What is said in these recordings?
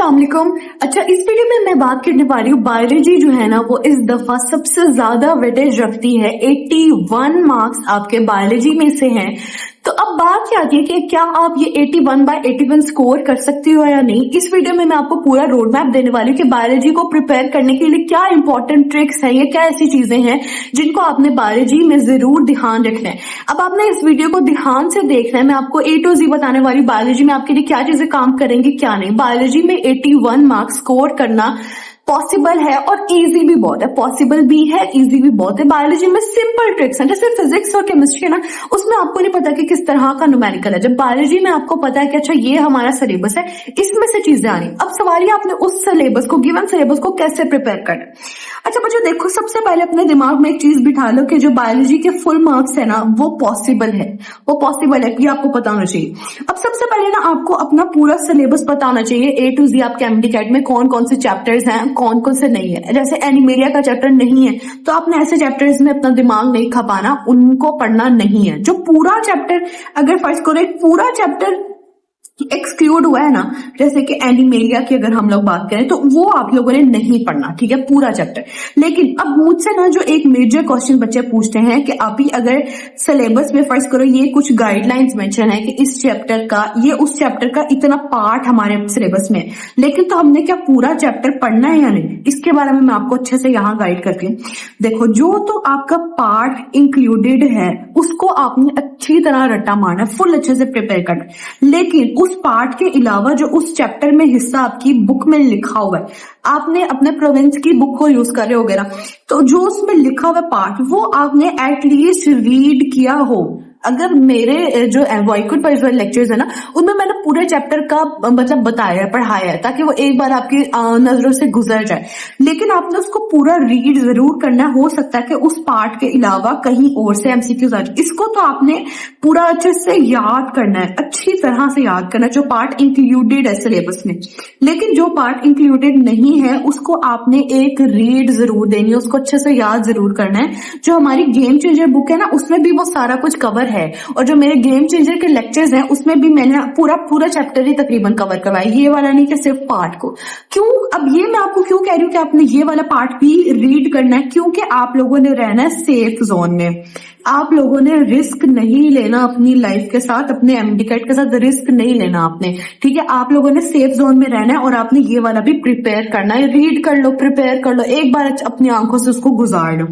अस्सलाम वालेकुम। अच्छा, इस वीडियो में मैं बात करने वाली हूँ बायोलॉजी जो है ना वो इस दफा सबसे ज्यादा वेटेज रखती है। 81 मार्क्स आपके बायोलॉजी में से हैं। तो अब बात क्या आती है कि क्या आप ये 81/81 स्कोर कर सकती हो या नहीं। इस वीडियो में मैं आपको पूरा रोड मैप देने वाली हूँ कि बायोलॉजी को प्रिपेयर करने के लिए क्या इंपॉर्टेंट ट्रिक्स है, ये क्या ऐसी चीजें हैं जिनको आपने बायोलॉजी में जरूर ध्यान रखना है। अब आपने इस वीडियो को ध्यान से देखना है। मैं आपको A to Z बताने वाली बायोलॉजी में आपके लिए क्या चीजें काम करेंगी क्या नहीं। बायोलॉजी में 81 मार्क्स स्कोर करना पॉसिबल है और इजी भी बहुत है। पॉसिबल भी है, इजी भी बहुत है। बायोलॉजी में सिंपल ट्रिक्स हैं, जैसे फिजिक्स और केमिस्ट्री है ना, उसमें आपको नहीं पता कि किस तरह का न्यूमेरिकल है। जब बायोलॉजी में आपको पता है कि अच्छा ये हमारा सिलेबस है, इसमें से चीजें आ रही। अब सवाल ये आपने उस सिलेबस को, गिवन सिलेबस को कैसे प्रिपेयर करना। अच्छा बच्चों देखो, सबसे पहले अपने दिमाग में एक चीज बिठा लो कि जो बायोलॉजी के फुल मार्क्स है ना वो पॉसिबल है, वो पॉसिबल है, ये आपको पता होना चाहिए। अब सबसे पहले ना आपको अपना पूरा सिलेबस पता होना चाहिए। A to Z आपके MD-CAT में कौन कौन से चैप्टर्स हैं, कौन कौन से नहीं है। जैसे एनिमेलिया का चैप्टर नहीं है तो आपने ऐसे चैप्टर्स में अपना दिमाग नहीं खपाना, उनको पढ़ना नहीं है। जो पूरा चैप्टर, अगर फर्स्ट करो एक पूरा चैप्टर एक्सक्लूड हुआ है ना, जैसे कि एनिमेलिया की अगर हम लोग बात करें तो वो आप लोगों ने नहीं पढ़ना, ठीक है, पूरा चैप्टर। लेकिन अब मुझसे ना जो एक मेजर क्वेश्चन बच्चे पूछते हैं कि अभी अगर सिलेबस में फर्स्ट करो ये कुछ गाइडलाइंस मेंशन है कि इस चैप्टर का, ये उस चैप्टर का इतना पार्ट हमारे सिलेबस में, लेकिन तो हमने क्या पूरा चैप्टर पढ़ना है या नहीं, इसके बारे में मैं आपको अच्छे से यहाँ गाइड करती हूँ। देखो, जो तो आपका पार्ट इंक्लूडेड है उसको आपने अच्छी तरह रट्टा मारना, फुल अच्छे से प्रिपेयर करना। लेकिन उस पार्ट के अलावा जो उस चैप्टर में हिस्सा आपकी बुक में लिखा हुआ है, आपने अपने प्रोविंस की बुक को यूज कर रहे हो वगैरह, तो जो उसमें लिखा हुआ पार्ट वो आपने एटलीस्ट रीड किया हो। अगर मेरे जो वॉइकुड पर लेक्चर्स है ना उनमें मैंने पूरे चैप्टर का मतलब बताया है, पढ़ाया है, ताकि वो एक बार आपकी नजरों से गुजर जाए। लेकिन आपने उसको पूरा रीड जरूर करना। हो सकता है कि उस पार्ट के अलावा कहीं और से MCQs आ जाए, इसको तो आपने पूरा अच्छे से याद करना है, अच्छी तरह से याद करना है जो पार्ट इंक्लूडेड है सिलेबस में। लेकिन जो पार्ट इंक्लूडेड नहीं है उसको आपने एक रीड जरूर देनी है, उसको अच्छे से याद जरूर करना है। जो हमारी गेम चेंजर बुक है ना उसमें भी वो सारा कुछ कवर है, और जो मेरे गेम चेंजर के लेक्चर्स हैं उसमें भी मैंने पूरा चैप्टर ही तकरीबन कवर करवाया, ये वाला नहीं कि सिर्फ पार्ट को। क्यों, अब ये मैं आपको क्यों कह रही हूँ कि आपने ये वाला पार्ट भी रीड करना है, क्योंकि आप लोगों ने रहना है सेफ जोन में। आप लोगों ने रिस्क नहीं लेना अपनी लाइफ के साथ, अपने MD-CAT के साथ रिस्क नहीं लेना आपने, ठीक है। आप लोगों ने सेफ जोन में रहना है और आपने ये वाला भी प्रिपेयर करना है। रीड कर लो, प्रिपेयर कर लो, एक बार अपनी आंखों से उसको गुजार लो।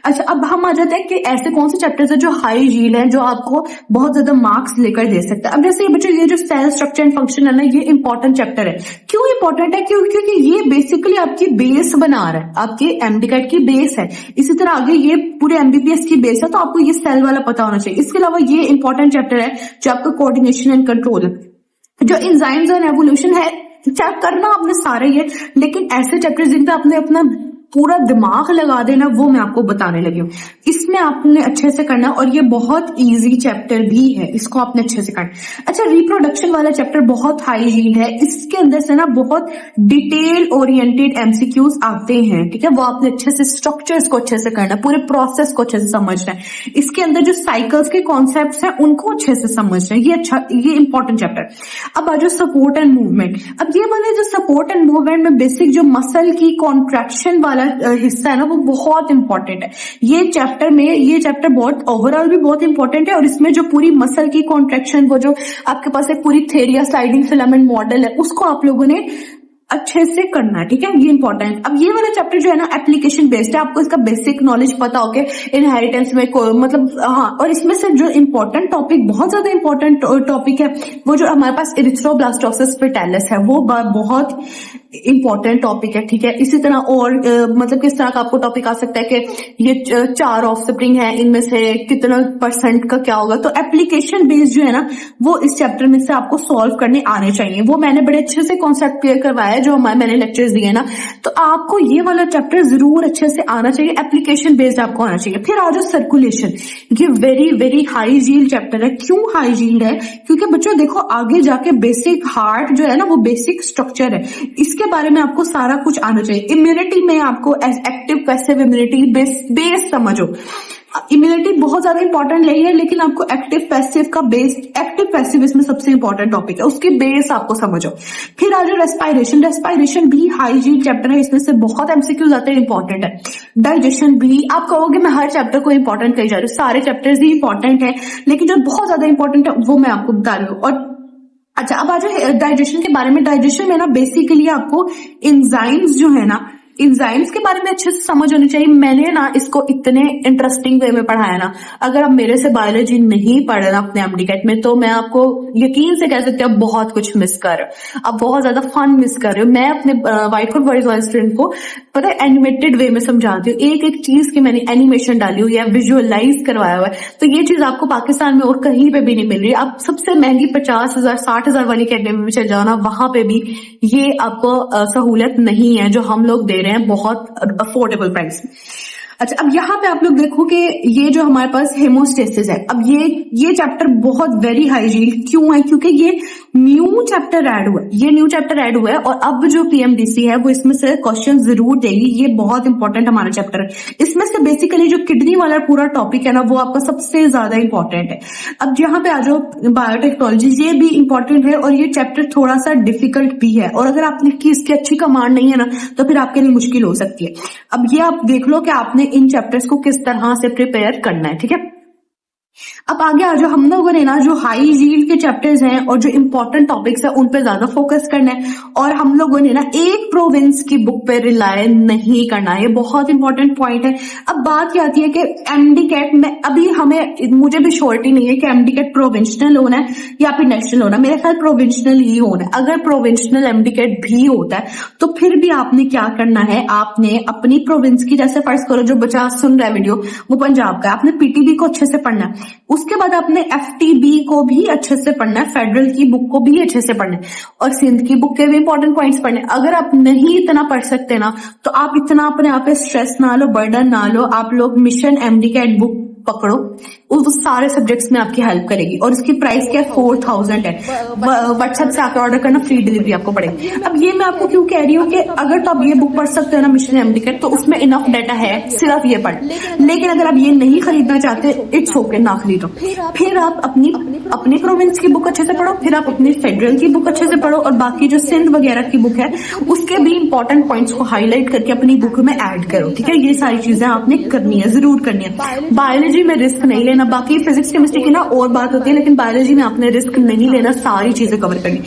अच्छा, अब हम आ जाते हैं कि ऐसे कौन से चैप्टर्स है जो हाई यील्ड है, जो आपको बहुत ज्यादा मार्क्स लेकर दे सकता है। अब जैसे बच्चों ये जो सेल स्ट्रक्चर एंड फंक्शन है ना, ये इंपॉर्टेंट चैप्टर है। क्यों इंपॉर्टेंट है? क्योंकि ये बेसिकली आपकी बेस बना रहा है, आपके MD-CAT की बेस है। इसी तरह आगे ये पूरे MBBS की बेस है, तो आपको ये सेल वाला पता होना चाहिए। इसके अलावा ये इंपॉर्टेंट चैप्टर है जो आपका कोऑर्डिनेशन एंड कंट्रोल, जो एंजाइम्स एंड एवोल्यूशन है, चेक करना आपने सारे ये। लेकिन ऐसे चैप्टर्स जिन पे आपने अपना पूरा दिमाग लगा देना वो मैं आपको बताने लगी हूँ। इसमें आपने अच्छे से करना, और ये बहुत इजी चैप्टर भी है, इसको आपने अच्छे से करना। अच्छा, रिप्रोडक्शन वाला चैप्टर बहुत हाई यील्ड है, इसके अंदर से ना बहुत डिटेल ओरिएंटेड MCQs आते हैं, ठीक है। वो आपने अच्छे से स्ट्रक्चर्स को अच्छे से करना, पूरे प्रोसेस को अच्छे से समझना है। इसके अंदर जो साइकिल्स के कॉन्सेप्ट्स हैं उनको अच्छे से समझना है, ये इंपॉर्टेंट चैप्टर। अब आ जाओ सपोर्ट एंड मूवमेंट। अब ये वाले जो सपोर्ट एंड मूवमेंट में बेसिक जो मसल की कॉन्ट्रैक्शन वाला हिस्सा है ना वो बहुत इंपॉर्टेंट है। ये चैप्टर बहुत ओवरऑल भी बहुत इंपॉर्टेंट है, और इसमें जो पूरी मसल की कॉन्ट्रैक्शन, वो जो आपके पास एक पूरी थ्योरी या स्लाइडिंग फिलामेंट मॉडल है, उसको आप लोगों ने अच्छे से करना है, ठीक है, ये इंपॉर्टेंट। अब ये वाला चैप्टर जो है ना एप्लीकेशन बेस्ड है, आपको इसका बेसिक नॉलेज पता हो कि इनहेरिटेंस में मतलब हाँ। और इसमें से जो इंपॉर्टेंट टॉपिक, बहुत ज्यादा इंपॉर्टेंट टॉपिक है, वो जो हमारे पास इरिथ्रोब्लास्टोसिस फेटालिस है, वो बहुत इंपॉर्टेंट टॉपिक है, ठीक है। इसी तरह और मतलब किस तरह का आपको टॉपिक आ सकता है कि ये 4 ऑफस्प्रिंग है, इनमें से कितना % का क्या होगा। तो एप्लीकेशन बेस्ड जो है ना वो इस चैप्टर में से आपको सॉल्व करने आने चाहिए। वो मैंने बड़े अच्छे से कॉन्सेप्ट क्लियर करवाया है जो मैंने लेक्चर्स दिए ना, तो आपको ये वाला चैप्टर जरूर अच्छे से आना चाहिए, एप्लीकेशन बेस्ड आपको आना चाहिए। फिर आ जाओ सर्कुलेशन, ये very very high yield chapter है। क्यों हाई यील्ड है? क्योंकि बच्चों देखो आगे जाके बेसिक हार्ट जो है ना वो बेसिक स्ट्रक्चर है, इसके बारे में आपको सारा कुछ आना चाहिए। इम्यूनिटी में आपको एक्टिव पैसिव इम्यूनिटी बेस समझो, इम्यूनिटी बहुत ज्यादा इंपॉर्टेंट नहीं है, लेकिन आपको एक्टिव पैसिव का बेस, एक्टिव पैसिव इसमें सबसे इंपॉर्टेंट टॉपिक है, उसकी बेस आपको समझो। फिर आ जाओ रेस्पायरेशन, रेस्पायरेशन भी हाइजीन चैप्टर है, इसमें से बहुत एमसीक्यूज आते हैं, इंपॉर्टेंट है। डाइजेशन भी, आप कहोगे मैं हर चैप्टर को इंपॉर्टेंट कही जा रही हूँ, सारे चैप्टर्स ही इंपॉर्टेंट है, लेकिन जो बहुत ज्यादा इंपॉर्टेंट है वो मैं आपको बता रही हूँ। और अच्छा, अब आ जाए डाइजेशन के बारे में। डाइजेशन में ना बेसिकली आपको एंजाइम्स जो है ना, एंजाइम्स के बारे में अच्छे से समझ होनी चाहिए। मैंने ना इसको इतने इंटरेस्टिंग वे में पढ़ाया ना, अगर आप मेरे से बायोलॉजी नहीं पढ़े ना अपने एमडीकेट में, तो मैं आपको यकीन से कह सकती हूँ आप बहुत कुछ मिस कर रहे हो, आप बहुत ज्यादा फन मिस कर रहे हो। मैं अपने वाइट फुट बॉयज वाले स्टूडेंट को पता है एनिमेटेड वे में समझाती हूँ, एक एक चीज की मैंने एनिमेशन डाली हुई है, विजुअलाइज करवाया हुआ है। तो ये चीज आपको पाकिस्तान में और कहीं पे भी नहीं मिल रही। आप सबसे महंगी 50,000 60,000 वाली अकेडमी में चल जाओ ना, वहां पे भी ये आपको सहूलत नहीं है जो हम लोग दे रहे हैं बहुत अफोर्डेबल प्राइस। अच्छा, अब यहाँ पे आप लोग देखो कि ये जो हमारे पास हेमोस्टेसिस है, अब ये चैप्टर बहुत वेरी हाइजीन क्यों है, क्योंकि ये न्यू चैप्टर ऐड हुआ है, ये न्यू चैप्टर ऐड हुआ है, और अब जो पीएमडीसी है वो इसमें से क्वेश्चन जरूर देगी। ये बहुत इंपॉर्टेंट हमारा चैप्टर है। इसमें से बेसिकली जो किडनी वाला पूरा टॉपिक है ना, वो आपका सबसे ज्यादा इंपॉर्टेंट है। अब यहाँ पे आ जाओ बायोटेक्नोलॉजी, ये भी इंपॉर्टेंट है और ये चैप्टर थोड़ा सा डिफिकल्ट भी है, और अगर आपने की इसकी अच्छी कमांड नहीं है ना, तो फिर आपके लिए मुश्किल हो सकती है। अब ये आप देख लो कि आपने इन चैप्टर्स को किस तरह से प्रिपेयर करना है, ठीक है। अब आगे आ जाओ, हम लोगों ने ना जो हाई यील्ड के चैप्टर्स हैं और जो इंपॉर्टेंट टॉपिक्स है उन पे ज्यादा फोकस करना है, और हम लोगों ने ना एक प्रोविंस की बुक पे रिलाय नहीं करना है, ये बहुत इंपॉर्टेंट पॉइंट है। अब बात ये आती है कि एमडीकेट में अभी मुझे भी श्योरिटी नहीं है कि एमडीकेट प्रोविंशनल होना है या फिर नेशनल होना है, मेरे ख्याल प्रोविंशनल ही होना है। अगर प्रोविंशनल एमडीकेट भी होता है तो फिर भी आपने क्या करना है, आपने अपनी प्रोविंस की, जैसे फर्ज करो जो बच्चा सुन रहा है वीडियो वो पंजाब का, आपने पीटीबी को अच्छे से पढ़ना है, उसके बाद आपने एफटीबी को भी अच्छे से पढ़ना है, फेडरल की बुक को भी अच्छे से पढ़ना है, और सिंध की बुक के भी इंपॉर्टेंट पॉइंट्स पढ़ने। अगर आप नहीं इतना पढ़ सकते ना, तो आप इतना अपने आप पे स्ट्रेस ना लो, बर्डन ना लो, आप लोग मिशन एमडीकेट बुक पकड़ो, उस सारे सब्जेक्ट्स में आपकी हेल्प करेगी, और इसकी प्राइस क्या है, 4000 है। व्हाट्सएप से आकर ऑर्डर करना, फ्री डिलीवरी आपको पड़ेगी। अब ये मैं आपको क्यों कह रही हूँ कि अगर तो आप ये बुक पढ़ सकते हो ना मिशन एमडीकेट, तो उसमें इनफ डाटा है, सिर्फ ये पढ़। लेकिन अगर आप ये नहीं खरीदना चाहते, इट्स ओके, ना खरीदो। फिर आप अपनी प्रोविंस की बुक अच्छे से पढ़ो, फिर आप अपनी फेडरल की बुक अच्छे से पढ़ो, और बाकी जो सिंध वगैरह की बुक है उसके भी इंपॉर्टेंट पॉइंट्स को हाईलाइट करके अपनी बुक में ऐड करो, ठीक है। ये सारी चीजें आपने करनी है, जरूर करनी है। बायोलॉजी में रिस्क नहीं लेना, बाकी फिजिक्स केमिस्ट्री की ना और बात होती है, लेकिन बायोलॉजी में आपने रिस्क नहीं लेना, सारी चीजें कवर करनी।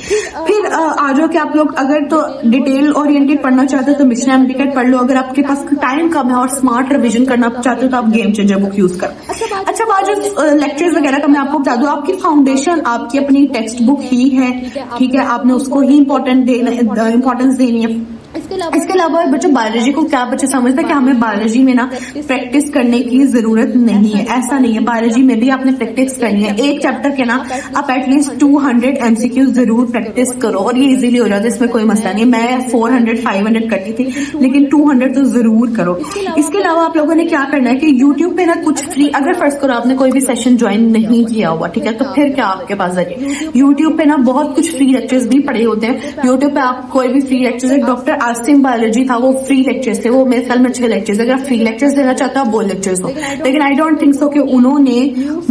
फिर आ जाओ कि आप लोग अगर तो डिटेल ओरिएंटेड पढ़ना चाहते हो तो मिशन एमडीकेट पढ़ लो, अगर आपके पास टाइम कम है और स्मार्ट रिवीजन करना चाहते हो तो आप गेम चेंजर बुक यूज करो। अच्छा, बात जो लेक्चर्स वगैरह का मैं आपको बता दूं, आपकी फाउंडेशन आपकी अपनी टेक्स्ट बुक ही है, ठीक है, आपने उसको ही इंपॉर्टेंस देनी है। इसके अलावा बच्चों बायोलॉजी को क्या बच्चे समझते हैं कि हमें बायोलॉजी में ना प्रैक्टिस करने की जरूरत नहीं है, ऐसा नहीं है। बायोलॉजी में भी आपने प्रैक्टिस करनी है। एक चैप्टर के ना आप एटलीस्ट 200 एमसीक्यू जरूर प्रैक्टिस करो, और ये इजीली हो जाता है, इसमें कोई मसला नहीं। मैं 400 500 करती थी, लेकिन 200 तो जरूर करो। इसके अलावा आप लोगों ने क्या करना है कि यूट्यूब पे ना कुछ फ्री, अगर फर्स्ट करो आपने कोई भी सेशन ज्वाइन नहीं किया हुआ, ठीक है, तो फिर क्या आपके पास जाइए, यूट्यूब पे ना बहुत कुछ फ्री लेक्चर्स भी पड़े होते हैं। यूट्यूब पे आप कोई भी free lecture, doctor Asim biology था, वो फ्री लेक्चर्स थे, वो मेरे ख्याल में अच्छे लेक्चर्स। अगर आप फ्री लेक्चर्स देना चाहते हो आप वो लेक्चर्स दो, लेकिन आई डोंट थिंक सो कि उन्होंने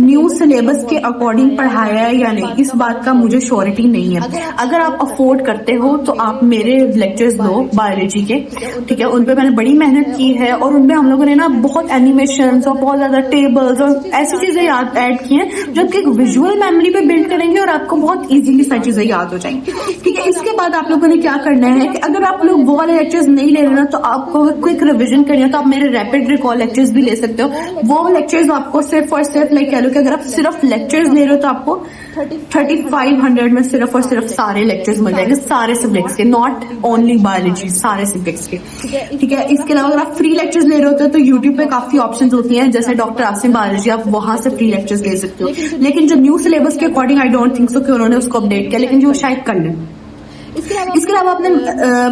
न्यू सिलेबस के अकॉर्डिंग पढ़ाया है या नहीं, इस बात का मुझे श्योरिटी नहीं है। अगर आप अफोर्ड करते हो तो आप मेरे लेक्चर्स दो बायोलॉजी के, ठीक है, उनपे मैंने बड़ी मेहनत की है, और उनमें हम लोगों ने ना बहुत एनिमेशन और बहुत ज्यादा टेबल्स और ऐसी चीजें याद ऐड की हैं जो कि एक विजुअल मेमोरी पे बिल्ड करेंगे और आपको बहुत इजीली सारी चीजें याद हो जाएंगी, ठीक है। इसके बाद आप लोगों ने क्या करना है कि अगर आप लोग वो वाले लेक्चर्स नहीं ले रहे ना, तो आपको क्विक रिवीजन करनी है, तो आप मेरे रैपिड रिकॉल लेक्चर्स भी ले सकते हो। वो लेक्चर्स आपको सिर्फ और सिर्फ लाइक कह लो कि अगर आप सिर्फ लेक्चर्स ले रहे हो तो आपको 3500 में सिर्फ और सिर्फ सारे लेक्चर्स मिल जाएंगे, सारे सब्जेक्ट्स के, नॉट ओनली बायोलॉजी, सारे सब्जेक्ट्स के, ठीक है। इसके अलावा अगर आप फ्री लेक्चर्स ले रहे होते हो तो यूट्यूब पे काफी ऑप्शंस होती हैं, जैसे डॉक्टर आसिम बायोलॉजी, आप वहां से फ्री लेक्चर्स ले सकते हो। लेकिन जो न्यू सिलेबस के according I don't think so कि उन्होंने उसको अपडेट किया, लेकिन जो शायद कर लें। इसके अलावा आपने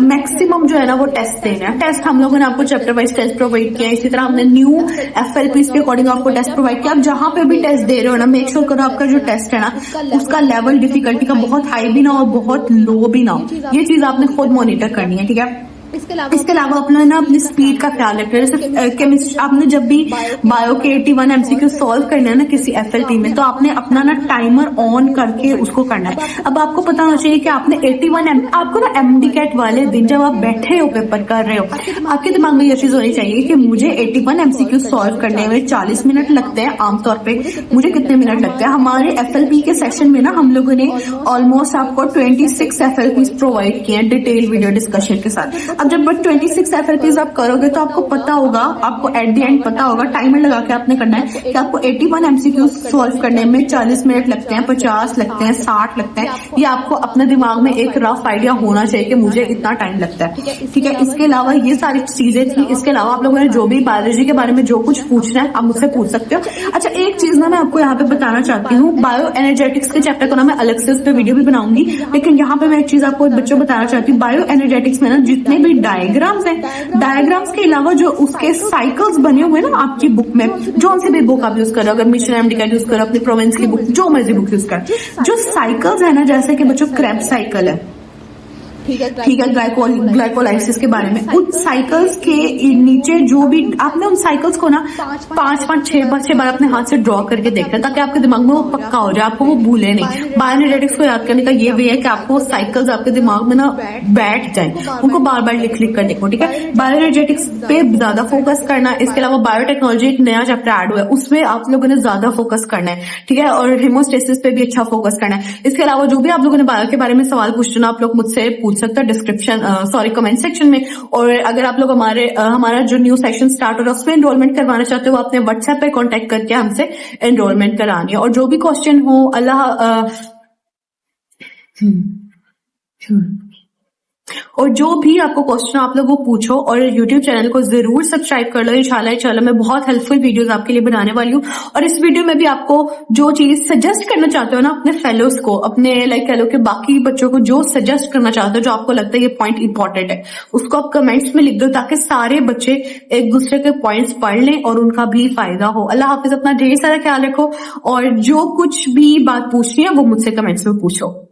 मैक्सिमम जो है ना वो टेस्ट देना है। टेस्ट हम लोगों ने आपको चैप्टर वाइज टेस्ट प्रोवाइड किया, इसी तरह हमने न्यू एफएलपीज के अकॉर्डिंग आपको टेस्ट प्रोवाइड किया। आप जहां पे भी टेस्ट दे रहे हो ना, मेक श्योर करो आपका जो टेस्ट है ना उसका लेवल डिफिकल्टी का बहुत हाई भी ना हो, बहुत लो भी ना हो। ये चीज आपने खुद मॉनिटर करनी है, ठीक है। इसके अलावा अपना ना अपनी स्पीड का ख्याल रखना है। जैसे केमिस्ट्री आपने जब भी बायो के 81 MCQ सॉल्व करना है ना किसी FLT में, तो आपने अपना ना टाइमर ऑन करके उसको करना है। अब आपको पता होना चाहिए कि आपने 81 आपको ना MDCAT वाले दिन जब आप बैठे हो पेपर कर रहे हो, आपके दिमाग में ये चीज होनी चाहिए कि मुझे 81 MCQ सॉल्व करने में 40 मिनट लगते हैं आमतौर पे, मुझे कितने मिनट लगते हैं। हमारे FLP के सेक्शन में ना हम लोगों ने ऑलमोस्ट आपको 26 FLPs प्रोवाइड किए हैं डिटेल वीडियो डिस्कशन के साथ। अब जब 26 FLPs आप करोगे तो आपको पता होगा, आपको एट द एंड पता होगा, टाइमर लगा के आपने करना है कि आपको 81 MCQ सॉल्व करने में 40 मिनट लगते हैं, 50 लगते हैं, 60 लगते हैं। ये आपको अपने दिमाग में एक रफ आइडिया होना चाहिए कि मुझे इतना टाइम लगता है, ठीक है। इसके अलावा ये सारी चीजें थी। इसके अलावा आप लोगों ने जो भी बायोलॉजी के बारे में जो कुछ पूछना है आप मुझसे पूछ सकते हो। अच्छा, एक चीज ना मैं आपको यहाँ पे बताना चाहती हूँ, बायो एनर्जेटिक्स के चैप्टर को ना मैं अलग से उस पर वीडियो भी बनाऊंगी, लेकिन यहाँ पे मैं एक चीज आपको बच्चों बताना चाहती हूँ। बायो एनर्जेटिक्स में ना जितने भी डायग्राम्स हैं, डायग्राम्स के अलावा जो उसके साइकिल्स बने हुए ना आपकी बुक में, जो सी भी बुक आप यूज करो, अगर मिशन MDCAT यूज करो, अपनी प्रोविंस की बुक, जो मर्जी बुक यूज करो, जो साइकिल्स है ना, जैसे कि बच्चों क्रैब साइकिल है, ठीक है, ग्लाइकोलाइसिस के बारे में, उन साइकिल्स के नीचे जो भी आपने उन साइकिल्स को ना 5-6 बार अपने हाथ से ड्रॉ करके देखना है, ताकि आपके दिमाग में वो पक्का हो जाए, आपको वो भूले नहीं। बायोएनर्जेटिक्स को याद करने का ये भी है कि आपको साइकिल्स आपके दिमाग में ना बैठ जाए, उनको बार बार लिख कर देखो, ठीक है। बायोएनर्जेटिक्स पे ज्यादा फोकस करना। इसके अलावा बायोटेक्नोलॉजी एक नया चैप्टर ऐड हुआ है, उसमें आप लोगों ने ज्यादा फोकस करना है, ठीक है, और हेमोस्टेसिस पे भी अच्छा फोकस करना है। इसके अलावा जो भी आप लोगों ने बायो के बारे में सवाल पूछना, आप लोग मुझसे पूछ सकते हैं डिस्क्रिप्शन कमेंट सेक्शन में। और अगर आप लोग हमारा जो न्यू सेशन स्टार्ट हो रहा है उसमें एनरोलमेंट करवाना चाहते हो, अपने व्हाट्सएप पे कांटेक्ट करके हमसे एनरोलमेंट करानी है। और जो भी क्वेश्चन हो और जो भी आपको क्वेश्चन आप लोग वो पूछो, और YouTube चैनल को जरूर सब्सक्राइब कर लो। इंशाल्लाह मैं बहुत हेल्पफुल वीडियोस आपके लिए बनाने वाली हूँ। और इस वीडियो में भी आपको जो चीज सजेस्ट करना चाहते हो ना अपने फेलोज को, अपने कह लो कि बाकी बच्चों को जो सजेस्ट करना चाहते हो, जो आपको लगता है ये पॉइंट इंपॉर्टेंट है, उसको आप कमेंट्स में लिख दो, ताकि सारे बच्चे एक दूसरे के पॉइंट्स पढ़ लें और उनका भी फायदा हो। अल्लाह हाफिज, अपना ढेर सारा ख्याल रखो, और जो कुछ भी बात पूछनी है वो मुझसे कमेंट्स में पूछो।